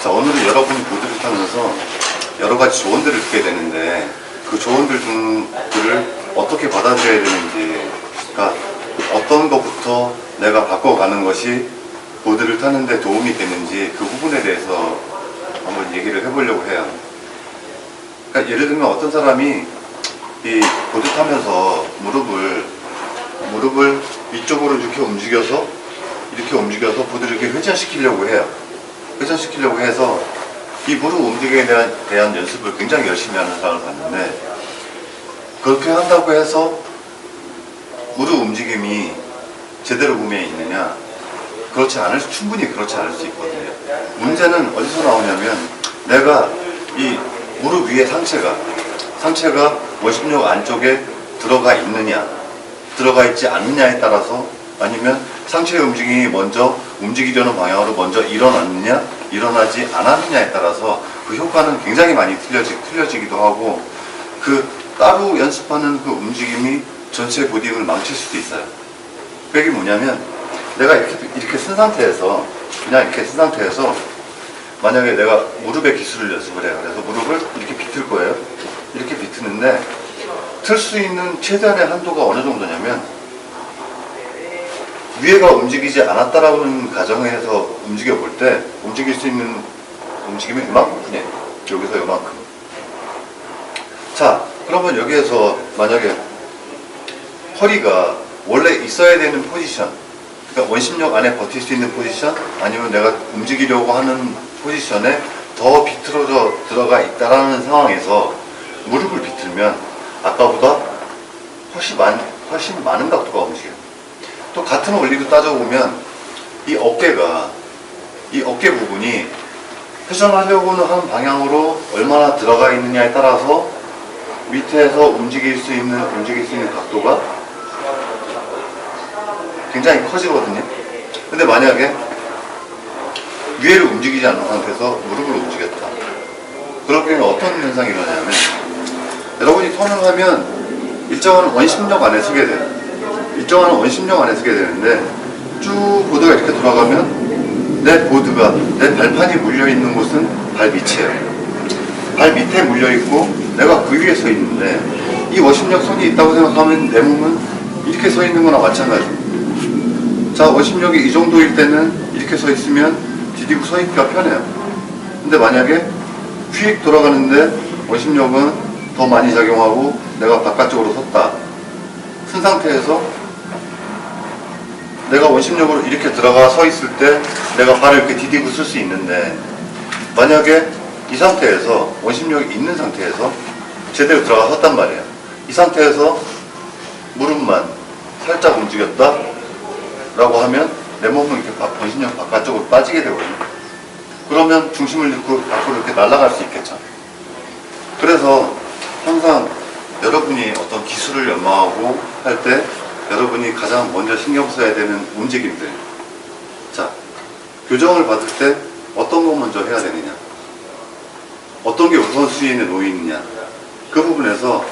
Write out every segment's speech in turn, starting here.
자, 오늘은 여러분이 보드를 타면서 여러 가지 조언들을 듣게 되는데 그 조언들을 어떻게 받아들여야 되는지, 그러니까 어떤 것부터 내가 바꿔가는 것이 보드를 타는데 도움이 되는지 그 부분에 대해서 한번 얘기를 해보려고 해요. 그러니까 예를 들면 어떤 사람이 이 보드 타면서 무릎을 위쪽으로 이렇게 움직여서 보드를 이렇게 회전시키려고 해요. 회전시키려고 해서 이 무릎 움직임에 대한 연습을 굉장히 열심히 하는 사람을 봤는데, 그렇게 한다고 해서 무릎 움직임이 제대로 구매에 있느냐? 충분히 그렇지 않을 수 있거든요. 문제는 어디서 나오냐면, 내가 이 무릎 위에 상체가 원심력 안쪽에 들어가 있느냐, 들어가 있지 않느냐에 따라서, 아니면 상체의 움직임이 먼저 움직이려는 방향으로 먼저 일어났느냐, 일어나지 않았느냐에 따라서 그 효과는 굉장히 많이 틀려지기도 하고, 그 따로 연습하는 그 움직임이 전체 보딩을 망칠 수도 있어요. 그게 뭐냐면, 내가 이렇게 쓴 상태에서, 만약에 내가 무릎의 기술을 연습을 해요. 그래서 무릎을 이렇게 비틀 거예요. 이렇게 비트는데, 틀 수 있는 최대한의 한도가 어느 정도냐면, 위에가 움직이지 않았다라는 가정에서 움직여 볼 때, 움직일 수 있는 움직임이 이만큼 뿐이에요. 여기서 이만큼. 자, 그러면 여기에서 만약에 허리가 원래 있어야 되는 포지션, 그러니까 원심력 안에 버틸 수 있는 포지션, 아니면 내가 움직이려고 하는 포지션에 더 비틀어져 들어가 있다라는 상황에서 무릎을 비틀면 아까보다 훨씬 많은 각도가 움직여요. 또 같은 원리로 따져보면 이 어깨 부분이 회전하려고 하는 방향으로 얼마나 들어가 있느냐에 따라서 밑에서 움직일 수 있는 각도가 굉장히 커지거든요. 근데 만약에 위에를 움직이지 않는 상태에서 무릎을 움직였다. 그럴 경우는 어떤 현상이 일어나냐면, 여러분이 턴을 하면 일정한 원심력 안에 서게 돼요. 일정한 원심력 안에 서게 되는데, 쭉 보드가 이렇게 돌아가면 내 발판이 물려있는 곳은 발 밑이에요. 발 밑에 물려있고 내가 그 위에 서 있는데, 이 원심력 손이 있다고 생각하면 내 몸은 이렇게 서 있는 거나 마찬가지예요. 자, 원심력이 이 정도일 때는 이렇게 서 있으면 디디고 서 있기가 편해요. 근데 만약에 휙 돌아가는데 원심력은 더 많이 작용하고 내가 바깥쪽으로 섰다. 쓴 상태에서 내가 원심력으로 이렇게 들어가 서 있을 때 내가 발을 이렇게 디디고 쓸 수 있는데, 만약에 이 상태에서 원심력이 있는 상태에서 제대로 들어가 섰단 말이에요. 이 상태에서 무릎만 살짝 움직였다 라고 하면 내 몸은 이렇게 원심력 바깥쪽으로 빠지게 되거든요. 그러면 중심을 잃고 밖으로 이렇게 날아갈 수 있겠죠. 그래서 항상 여러분이 어떤 기술을 연마하고 할 때 여러분이 가장 먼저 신경 써야 되는 움직임들, 자, 교정을 받을 때 어떤 거 먼저 해야 되느냐, 어떤 게 우선순위에 놓여 있느냐, 그 부분에서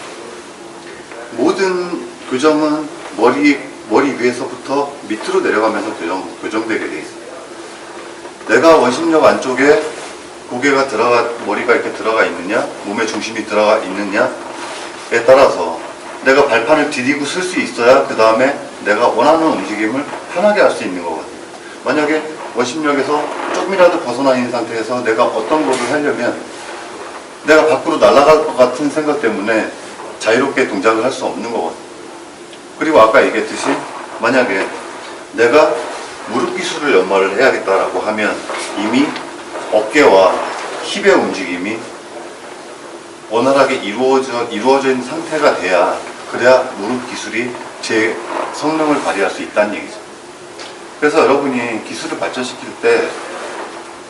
모든 교정은 머리 위에서부터 밑으로 내려가면서 교정되게 돼 있어요. 내가 원심력 안쪽에 머리가 이렇게 들어가 있느냐, 몸의 중심이 들어가 있느냐에 따라서 내가 발판을 디디고 쓸 수 있어야 그 다음에 내가 원하는 움직임을 편하게 할 수 있는 거거든요. 만약에 원심력에서 조금이라도 벗어나 있는 상태에서 내가 어떤 것을 하려면 내가 밖으로 날아갈 것 같은 생각 때문에 자유롭게 동작을 할 수 없는 거거든요. 그리고 아까 얘기했듯이 만약에 내가 무릎 기술을 연마를 해야겠다라고 하면 이미 어깨와 힙의 움직임이 원활하게 이루어져 있는 상태가 그래야 무릎 기술이 제 성능을 발휘할 수 있다는 얘기죠. 그래서 여러분이 기술을 발전시킬 때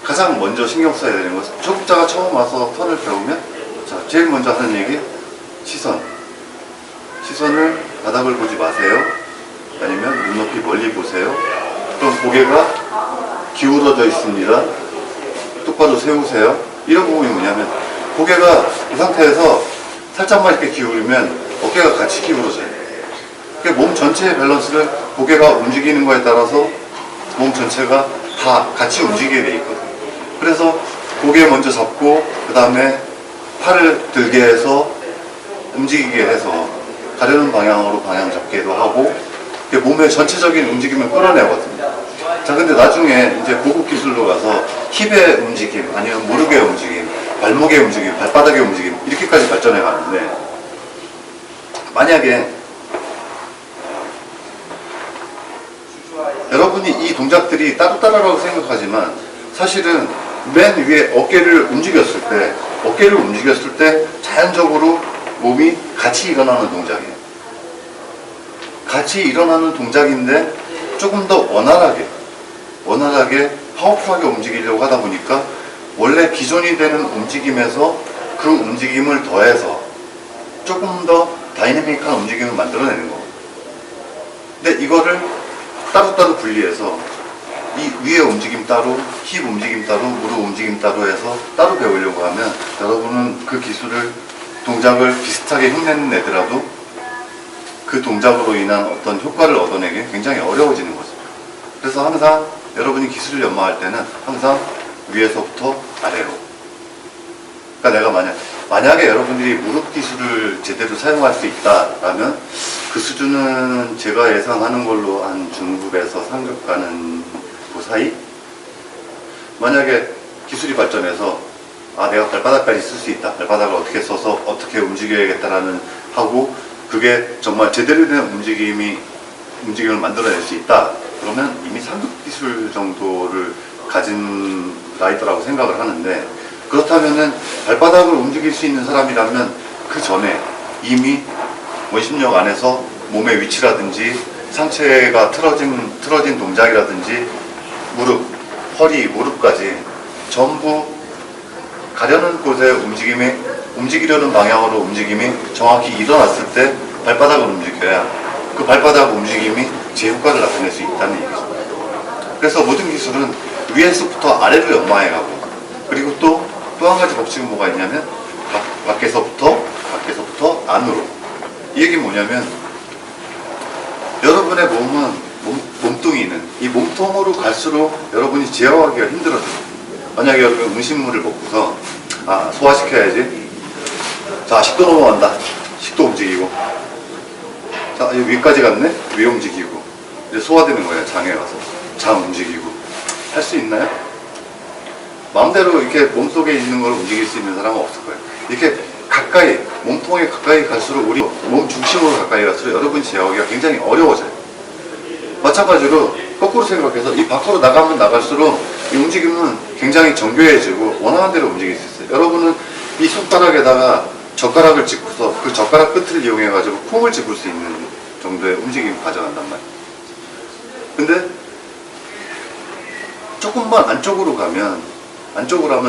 가장 먼저 신경 써야 되는 것은, 초급자가 처음 와서 턴을 배우면 제일 먼저 하는 얘기, 시선을 바닥을 보지 마세요. 아니면 눈높이 멀리 보세요. 또 고개가 기울어져 있습니다. 똑바로 세우세요. 이런 부분이 뭐냐면, 고개가 이 상태에서 살짝만 이렇게 기울이면 어깨가 같이 기울어져요. 그러니까 몸 전체의 밸런스를 고개가 움직이는 거에 따라서 몸 전체가 다 같이 움직이게 돼 있거든요. 그래서 고개 먼저 잡고 그 다음에 팔을 들게 해서 움직이게 해서 가려는 방향으로 방향 잡기도 하고 몸의 전체적인 움직임을 끌어내거든요. 자, 근데 나중에 이제 고급 기술로 가서 힙의 움직임, 아니면 무릎의 움직임, 발목의 움직임, 발바닥의 움직임 이렇게까지 발전해 가는데, 만약에 여러분이 이 동작들이 따로따로라고 생각하지만 사실은 맨 위에 어깨를 움직였을 때 자연적으로 몸이 같이 일어나는 동작이에요. 같이 일어나는 동작인데 조금 더 원활하게 파워풀하게 움직이려고 하다 보니까 원래 기존이 되는 움직임에서 그 움직임을 더해서 조금 더 다이내믹한 움직임을 만들어내는 거예요. 근데 이거를 따로따로 분리해서 이 위의 움직임 따로, 힙 움직임 따로, 무릎 움직임 따로 해서 따로 배우려고 하면 여러분은 그 기술을, 동작을 비슷하게 흉내는 애더라도 그 동작으로 인한 어떤 효과를 얻어내기 굉장히 어려워지는 거죠. 그래서 항상 여러분이 기술을 연마할 때는 항상 위에서부터 아래로. 그러니까 내가 만약에 여러분들이 무릎 기술을 제대로 사용할 수 있다라면 그 수준은 제가 예상하는 걸로 한 중급에서 상급 가는 그 사이? 만약에 기술이 발전해서 내가 발바닥까지 쓸 수 있다. 발바닥을 어떻게 써서 어떻게 움직여야겠다라는 하고 그게 정말 제대로 된 움직임을 만들어낼 수 있다. 그러면 이미 상급 기술 정도를 가진 라이더라고 생각을 하는데, 그렇다면은 발바닥을 움직일 수 있는 사람이라면 그 전에 이미 원심력 안에서 몸의 위치라든지 상체가 틀어진 동작이라든지 무릎, 허리, 무릎까지 전부 가려는 곳의 움직이려는 방향으로 움직임이 정확히 일어났을 때 발바닥을 움직여야 그 발바닥 움직임이 제 효과를 나타낼 수 있다는 얘기죠. 그래서 모든 기술은 위에서부터 아래로 연마해가고, 그리고 또 한 가지 법칙은 뭐가 있냐면 밖에서부터 안으로. 이 얘기는 뭐냐면 여러분의 몸뚱이는 이 몸통으로 갈수록 여러분이 제어하기가 힘들어져요. 만약에 여러분 음식물을 먹고서 소화시켜야지, 자 식도 넘어간다, 식도 움직이고, 자 위까지 갔네, 위 움직이고, 이제 소화되는 거예요. 장에 가서 장 움직이고. 할 수 있나요? 마음대로 이렇게 몸속에 있는 걸 움직일 수 있는 사람은 없을 거예요. 이렇게 가까이, 몸통에 가까이 갈수록, 우리 몸 중심으로 가까이 갈수록 여러분이 제어하기가 굉장히 어려워져요. 마찬가지로 거꾸로 생각해서 이 밖으로 나가면 나갈수록 이 움직임은 굉장히 정교해지고 원하는 대로 움직일 수 있어요. 여러분은 이 손가락에다가 젓가락을 짚고서 그 젓가락 끝을 이용해 가지고 콩을 집을 수 있는 정도의 움직임을 가져간단 말이에요. 근데 조금만 안쪽으로 하면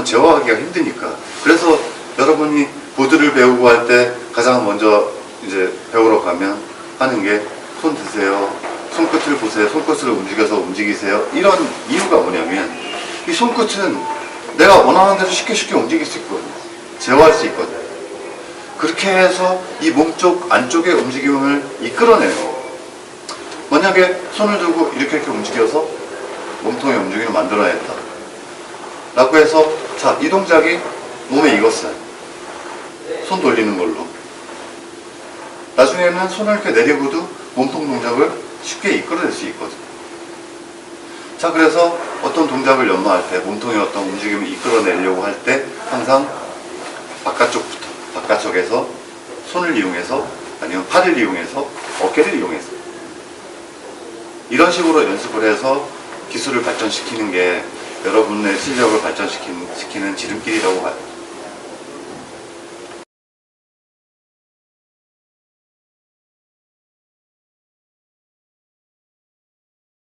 제어하기가 힘드니까, 그래서 여러분이 보드를 배우고 할 때 가장 먼저 이제 배우러 가면 하는 게 손 드세요, 손끝을 보세요, 손끝을 움직여서 움직이세요. 이런 이유가 뭐냐면 이 손끝은 내가 원하는 대로 쉽게 움직일 수 있거든요. 제어할 수 있거든요. 그렇게 해서 이 몸쪽 안쪽의 움직임을 이끌어내요. 만약에 손을 들고 이렇게 움직여서 몸통의 움직임을 만들어냈다 라고 해서, 자, 이 동작이 몸에 익었어요. 손 돌리는 걸로. 나중에는 손을 이렇게 내리고도 몸통 동작을 쉽게 이끌어낼 수 있거든요. 자, 그래서 어떤 동작을 연마할 때, 몸통의 어떤 움직임을 이끌어내려고 할 때 항상 바깥쪽에서 손을 이용해서, 아니면 팔을 이용해서, 어깨를 이용해서 이런 식으로 연습을 해서 기술을 발전시키는 게 여러분의 실력을 발전시키는 지름길이라고 봐요.